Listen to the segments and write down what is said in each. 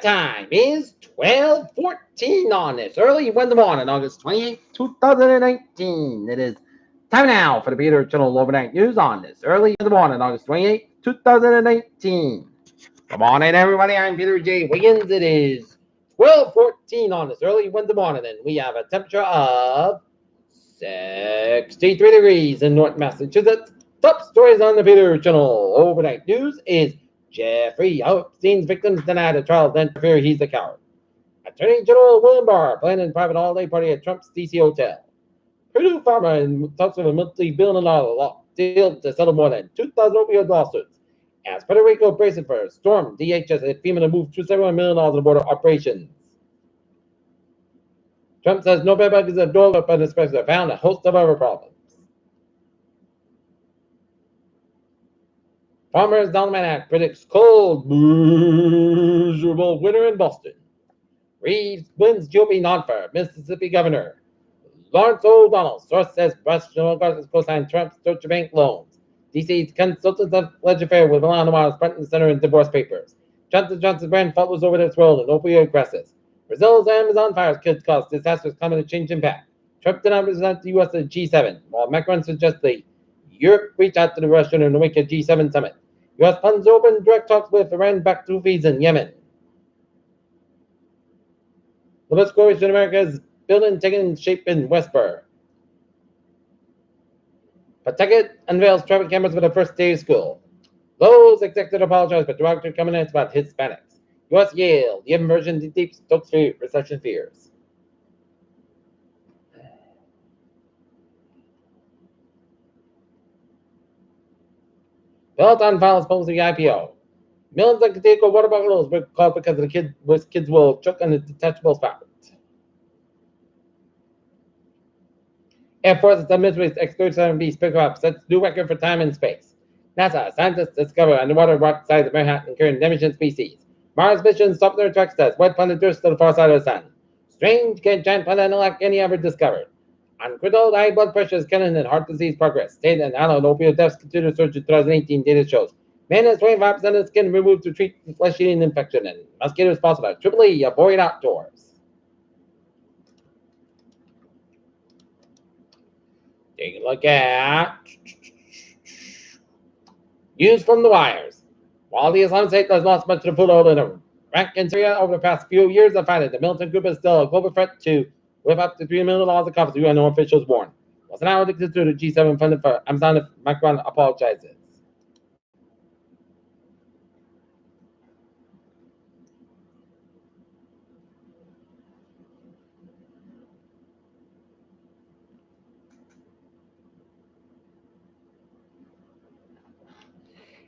That time is 12:14 on this early Wednesday morning, August 28th, 2019. It is time now for the Peter Channel Overnight News on this early Wednesday morning, August 28th, 2019. Good morning, everybody. I'm Peter J. Wiggins. It is 12:14 on this early Wednesday morning, and we have a temperature of 63 degrees in North Massachusetts. Top stories on the Peter Channel Overnight News is Jeffrey Epstein's victims denied a trial, then fear he's a coward. Attorney General William Barr planning private holiday party at Trump's D.C. hotel. Purdue Pharma in talks of a multi-billion-dollar law deal to settle more than 2,000 opioid lawsuits. As Puerto Rico braces for a storm, DHS at FEMA to move $271 million in border operations. Trump says no bed bugs have door up on his president found a host of other problems. Farmers Almanac predicts cold, miserable winter in Boston. Reeves wins GOP nod for Mississippi governor. Lawrence O'Donnell, source says National Guard co-signed Trump's Deutsche Bank loans. DC's consultants of alleged affair with Milan Omar's front and center in divorce papers. Johnson Johnson's brand follows over its role in opioid crisis. Brazil's Amazon fires could cause disastrous climate change impact. Trump did not represent the U.S. at G7, while Macron suggests the Europe reach out to the Russian in the wake of G7 summit. U.S. funds open direct talks with Iran-backed Houthis in Yemen. The best corporation in America's building taking shape in Westboro. Pawtucket unveils traffic cameras for the first day of school. Lowe's executive apologized for derogatory comments about Hispanics. U.S. Yale, the inversion deep stokes recession fears. Peloton files proposing IPO. Millions of Cateco water bottles were caught because of the kids will choke on the detachable spout. Air Force administrates X-37B spacecraft sets new record for time and space. NASA scientists discover underwater rock size of Manhattan carrying emission species. Mars mission Sumter tracks test white planet drifts to the far side of the sun. Strange giant planet unlike any ever discovered. Uncontrolled high blood pressure is killing and heart disease progress. State and adult opioid deaths continue to surge in 2018 data shows. Man has 25% of the skin removed to treat flesh-eating infection and mosquitoes possible. Tripoli avoid outdoors. Take a look at news from the wires. While the Islamic State has lost much of the foothold in Iraq and Syria over the past few years of fighting, the militant group is still a global threat to whip up to $3 million of costs, UN officials warn. Was now addicted to the G7 funded for Amazon if Macron apologizes.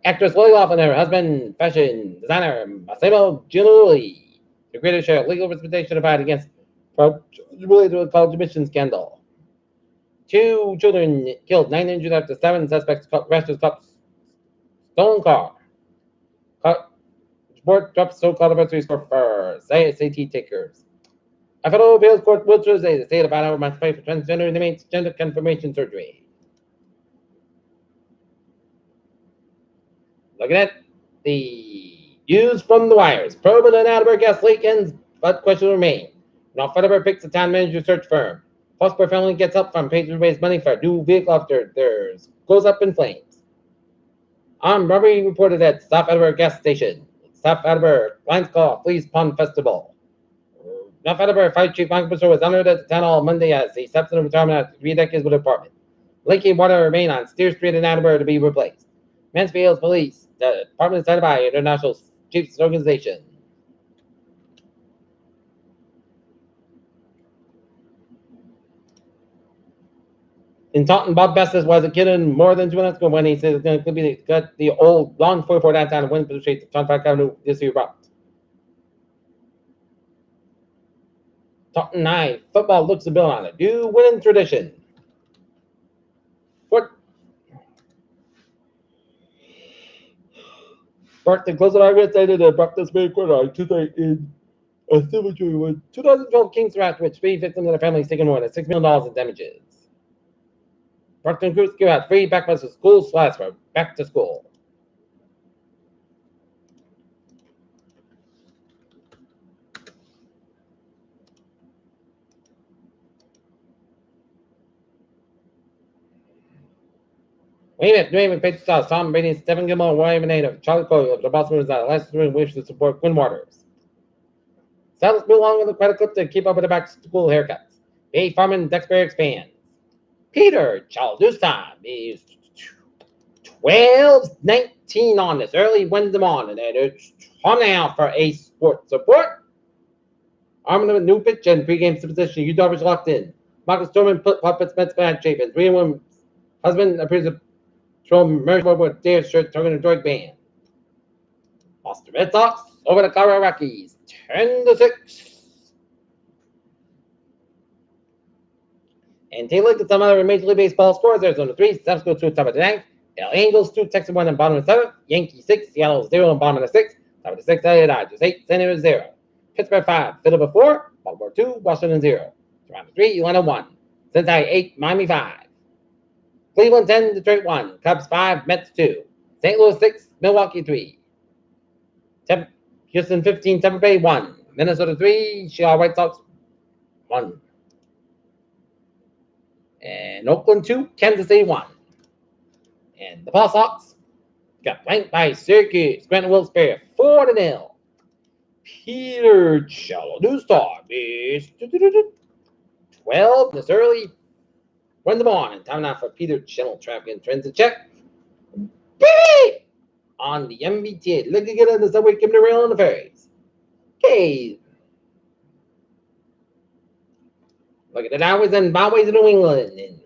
Actress Lily Loughlin and her husband, fashion designer Massimo Giannulli, the greatest share of legal representation to fight against related to the college admission scandal. 2 children killed, 9 injured after 7 suspects crashed a stolen car. Sport drops so-called anniversary score for SAT takers. A federal appeals court will Tuesday the state of Idaho must pay for transgender inmates gender confirmation surgery. Looking at the news from the wires. Probe in an Attleboro gas leak ends, but questions remain. Now Federer picks a town manager search firm. Prosper family gets help from patrons to raise money for a new vehicle after theirs goes up in flames. Armed robbery reported at South Attleboro gas station. South Attleboro Lions Call Fleas Pond Festival. North Attleboro Fire Chief Michael Broussard was honored at the town hall Monday as he steps into retirement after 3 decades with the department. Leaking water remain on Steer Street in Attleboro to be replaced. Mansfield Police, the department decided by International Chiefs Organization. In Taunton, Bob Bestis was a kid in more than 2 minutes ago when he said it's going to be the old long 44 downtown and Winford Street, John Park Avenue, this year route. Taunton High football looks to build on a new winning tradition. Court to close the argument stated that brought this Supreme Court on Tuesday in a civil jury with 2012 Kings Ranch, which 3 victims and their families taken more than $6 million in damages. Brockton Groups give out free backpacks to school supplies for back to school. Weymouth, New Haven, Patriots Sauce, Tom Brady, Stephen Gilmore, William Native, Charlie Coyle of the Boston Bruins, last room wish to support Quinn Waters. Saddles move along with the credit clip to keep up with the back to school haircuts. A Farman, Dexberry expands. Peter Chaldusta is 12-19 on this early Wednesday morning, and it's time now for a sports report. Arming with new pitch and pregame position. You Darvish locked in. Michael Storman put puppets, Mets bad shape. And 3-1 husband appears to throw merge with Dave shirt, talking to Droid band. Boston Red Sox over the Colorado Rockies, 10-6. And take a look at some other Major League Baseball scores. Arizona 3, San Francisco 2, top of the 9th. LA Angels 2, Texas 1, and bottom of the 7th. Yankees 6, Seattle 0, and bottom of the 6th. Top of the 6th, LA Dodgers 8, San Diego 0. Pittsburgh 5, Philadelphia 4, Baltimore 2, Washington 0. Toronto 3, Atlanta 1. Cincinnati 8, Miami 5. Cleveland 10, Detroit 1. Cubs 5, Mets 2. St. Louis 6, Milwaukee 3. Houston 15, Tampa Bay 1. Minnesota 3, Chicago White Sox 1. And Oakland 2, Kansas City 1. And the Paul Sox got blanked by Syracuse. Grant Wilkes-Barre 4-0. Peter Chalodustar is 12 this early Wednesday morning. Time now for Peter Channel traffic and transit check. Baby! On the MBTA. Look at it on the subway, coming to rail on the ferries. Okay. Look at the highways and byways of New England. And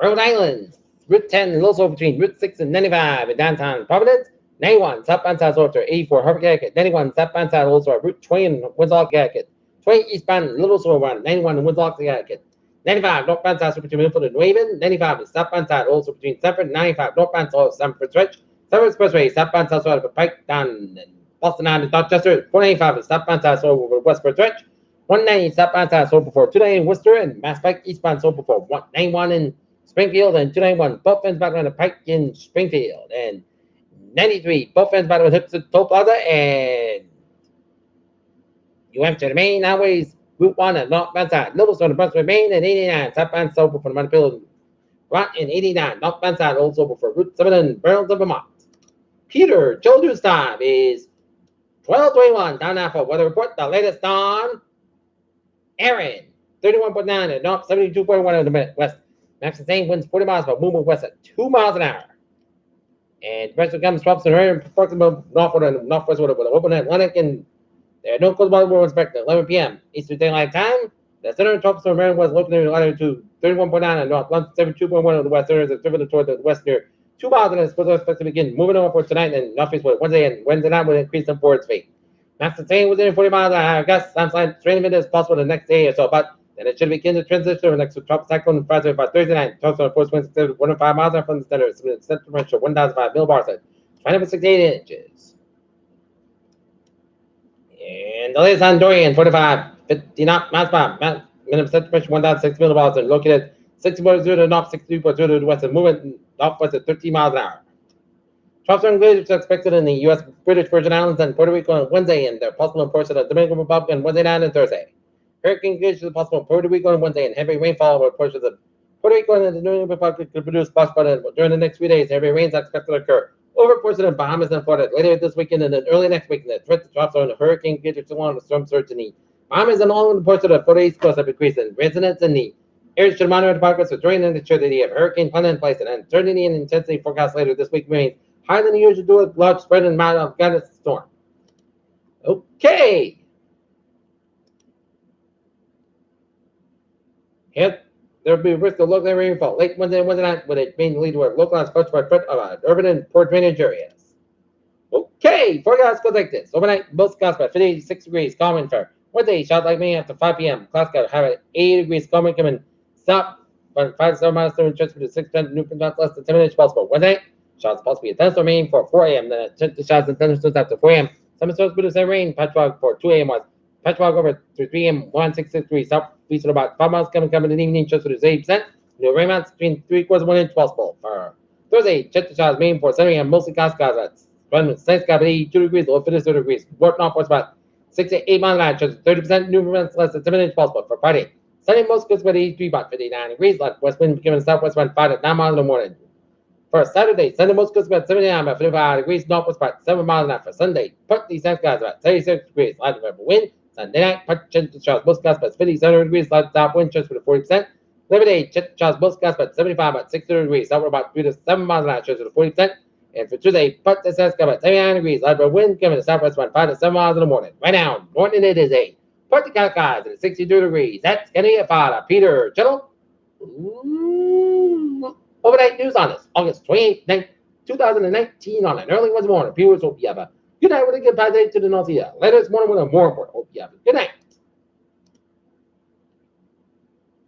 Rhode Island. Route 10 and also between Route 6 and 95 in downtown Providence. 91 southbound South Orchard, 84 Harvard Connecticut, 91 southbound South Old Route 20 in Windsor, Connecticut, 20 eastbound Little Sewer Run, 91 in Windsor, Connecticut, 95 northbound South between Milford and New Haven, 95 is southbound South also between Sanford, 95 northbound South Sanford Stretch, Sanford Expressway, southbound South Side of Pike down in Boston Island and Dorchester, 495 is southbound South over Westford Stretch, 190 southbound South Soul before 290 in Worcester and Mass Pike eastbound Soul before 191 in Springfield and 291 both ends back on the Pike in Springfield and 93, both ends by the hips at Toll Plaza, and you enter the main highways, Route 1 and northbound side, Littlestone and Brunswick, Maine, and 89, southbound Sober for the Montpelier, Rot and 89, northbound side, also for Route 7 and Burlington, Vermont. Peter Children's time is 12:21. Down now for weather report, the latest on Aaron, 31.9 and north, 72.1 in the west. Max the same winds 40 miles, but moving west at 2 miles an hour. And the rest of the comes drops in her approximately northward and northwest with an open Atlantic, and there are no cold weather will respect at 11 p.m. Eastern Daylight Time. The center of tropics of America was located in latitude 31.9 and north, 72.1 on the west. Center is driven toward the west near 2 miles, and it's supposed to begin moving northward tonight and northeast with Wednesday, and Wednesday night will increase in forward speed. Max the same within 40 miles an hour. Gusts, landslide, rain event is possible the next day or so, but then it should begin to transition to the next tropical cyclone Friday by Thursday night. Tropical of force winds 105 miles an hour from the center. Central temperature 1,005 millibars at 20.68 inches. And the latest on Dorian 45, 50 miles per hour. Minimum temperature 1,006 millibars and located 60.0 to the north, 63.0 to the west, and moving northwest at 13 miles an hour. Tropical glaciers are expected in the U.S. British Virgin Islands and Puerto Rico on Wednesday, and they're possible in portions of the Dominican Republic on Wednesday night and Thursday. Hurricane conditions are possible in Puerto Rico on Wednesday, and heavy rainfall over portions of Puerto Rico and the Dominican Republic could produce splash flooding during the next few days. Heavy rains are expected to occur over portions of Bahamas and Florida later this weekend and then early next week. The threat to drops on the hurricane conditions along the storm surge in the Bahamas and all the ports of the Florida East Coast have increased, and residents in the areas should monitor the progress of during and ensure that they have hurricane plan in place, and uncertainty and intensity forecast later this week remains higher than the usual due to large spread and amount of Afghanistan storm. Okay. Here, there will be a risk of local rainfall late Wednesday and Wednesday night, with it being lead to a localized specified threat of urban and poor drainage areas. Okay, forecast goes like this. Overnight, most skies by 56 degrees, calm and fair. Wednesday, shot like me after 5 p.m. Clouds got have at 80 degrees, calm and coming. Stop, but 5 to 7 miles to transfer to 6% new conduct less than 10 minutes possible. Wednesday, shots supposed to be a thunderstorm rain for 4 a.m. Then the shots and thunderstorms after 4 a.m. Some storms produce a rain, patchwork for 2 a.m. was patchwork over through 3 a.m. 166 degrees southeast of about 5 miles coming in the evening, just with 80%. New rain amounts between 3/4 1 inch possible. For Thursday, check the shots main for 7 a.m. Mostly clouds at sunny sky about 82 degrees, low 52 degrees. North northwest about 6 to 8 miles an hour, just 30% new amounts less than 7 inch possible. For Friday, Sunday, most goods by 83, about 59 degrees. Left west wind becoming southwest wind 5 to 9 miles in the morning. For Saturday, Sunday, most goods about 79, about 55 degrees. Northwest about 7 miles an hour. For Sunday, put these skies about 36 degrees. Light November wind. Sunday night, put Charles most gusts about 57 degrees. Light south wind, chance for the 40%. Liberty, Charles most gusts about 75, about 60 degrees. Southward about 3 to 7 miles an hour, chance for the 40%. And for Tuesday, put the skies about 79 degrees. Light wind coming to southwest about 5 to 7 miles in the morning. Right now, Norton it is a put the skies at 62 degrees. That's going to be a father. Peter Chittle. Overnight news on this August 28th, 2019 on an early Wednesday morning. Viewers, hope you have a good night with a good bad day to the north here. Later this morning with a more important. Hope you have a good night.